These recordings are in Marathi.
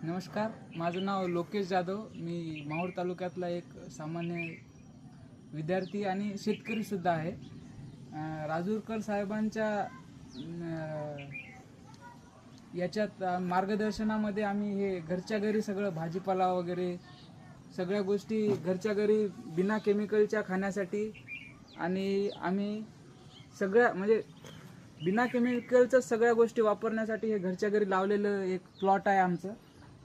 नमस्कार, माझं नाव लोकेश जाधव. मी माहूर तालुक्यातला एक सामान्य विद्यार्थी आणि शेतकरीसुद्धा आहे. राजूरकर साहेबांच्या याच्यात मार्गदर्शनामध्ये आम्ही हे घरच्या घरी सगळं भाजीपाला वगैरे सगळ्या गोष्टी घरच्या घरी बिना केमिकलच्या खाण्यासाठी आणि आम्ही सगळ्या म्हणजे बिना केमिकलच्या सगळ्या गोष्टी वापरण्यासाठी हे घरच्या घरी लावलेलं एक प्लॉट आहे आमचं.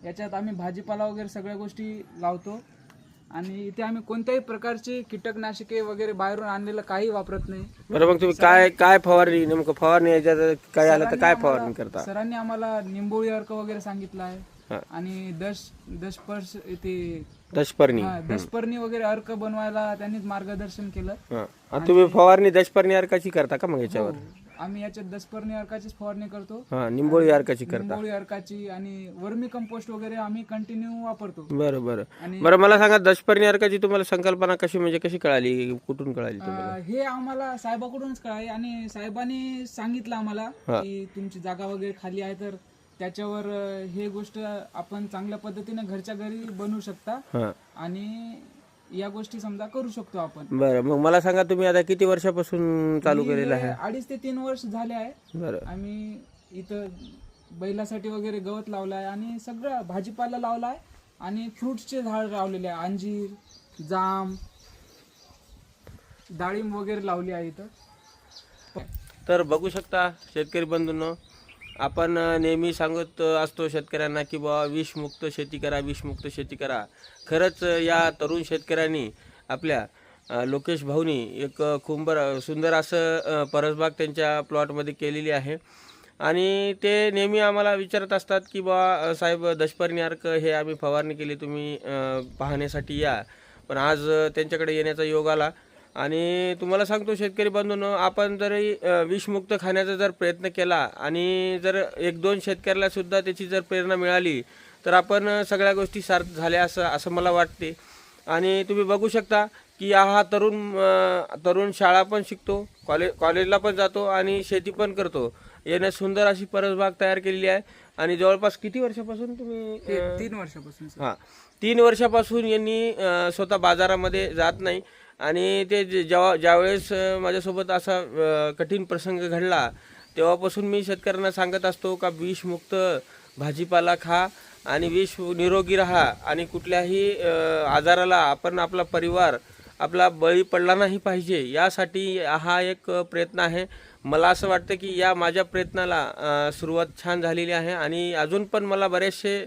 याच्यात आम्ही भाजीपाला वगैरे सगळ्या गोष्टी लावतो आणि इथे आम्ही कोणत्याही प्रकारची कीटकनाशके वगैरे बाहेरून आणलेलं काही वापरत नाही. बरं, मग तुम्ही काय काय फवारणी नेमकं फवारणी याच्यात काय आलं तर काय फवारणी करता? सरांनी आम्हाला निंबोळी अर्क वगैरे सांगितलं आहे आणि दशपर्णी वगैरे अर्क बनवायला त्यांनीच मार्गदर्शन केलं. तुम्ही फवारणी दशपर्णी अर्काची करता का मग याच्यावर? आम्ही याच्यात दशपर्णी अर्काचीच फवारणी करतो. निंबोळी अर्काची करता? निंबोळी अर्काची आणि वर्मी कंपोस्ट वगैरे आम्ही कंटिन्यू वापरतो. बरं बरं बरं, मला सांगा दशपर्णी अर्काची तुम्हाला संकल्पना कशी कळाली, कुठून कळाली तुम्हाला? हे आम्हाला साहेबाकडूनच कळाले आणि साहेबांनी सांगितलं आम्हाला की तुमची जागा वगैरे खाली आहे तर त्याच्यावर हे गोष्ट आपण चांगल्या पद्धतीने घरच्या घरी बनवू शकता आणि या गोष्टी समजा करू शकतो आपण. बरं, मग मला सांगा तुम्ही आता किती वर्षापासून चालू केलेलं आहे? 2.5 ते 3 वर्ष झाले आहे. बरं, आम्ही इथं बैलासाठी वगैरे गवत लावलं आहे आणि सगळं भाजीपाला लावला आहे आणि फ्रुट्सचे झाड लावलेले आहे. अंजीर, जाम, डाळिंब वगैरे लावली आहे इथं. तर बघू शकता शेतकरी बंधूंनो, आपण नेहमी सांगत असतो शेतकऱ्यांना की बाबा विषमुक्त शेती करा, विषमुक्त शेती करा. खरंच या तरुण शेतकऱ्यांनी आपल्या लोकेश भाऊनी एक खूप सुंदर असं परसबाग त्यांच्या प्लॉटमध्ये केलेली आहे आणि ते नेहमी आम्हाला विचारत असतात की बा साहेब दशपर्णी अर्क हे आम्ही फवारणी केली, तुम्ही पाहण्यासाठी या. पण आज त्यांच्याकडे येण्याचा योग आला आणि तुम्हाला सांगतो शेतकरी बंधूंनो, आपण जरी विषमुक्त खाण्याचा जर प्रयत्न केला आणि जर 1-2 शेतकऱ्याला सुद्धा त्याची जर प्रेरणा मिळाली तर आपण सगळ्या गोष्टी सार्थ झाल्या असं मला वाटते. आणि तुम्ही बघू शकता की हा तरुण शाळा पण शिकतो, कॉलेजला पण जातो आणि शेती पण करतो. याने सुंदर अशी परसबाग तयार केलेली आहे आणि जवळपास किती वर्षापासून तुम्ही? 3 वर्षापासून. 3 वर्षापासून यांनी स्वतः बाजारामध्ये जात नाही आणि ते ज्यावेळेस माझ्यासोबत असा कठीण प्रसंग घडला तेव्हापासून मी शेतकऱ्यांना सांगत असतो का विषमुक्त भाजीपाला खा आणि विष निरोगी राहा आणि कुठल्याही आजाराला आपण आपला परिवार आपला बळी पडला नाही पाहिजे, यासाठी हा एक प्रयत्न आहे. मला असं वाटतं की या माझ्या प्रयत्नाला सुरुवात छान झालेली आहे आणि अजून पण मला बरेचसे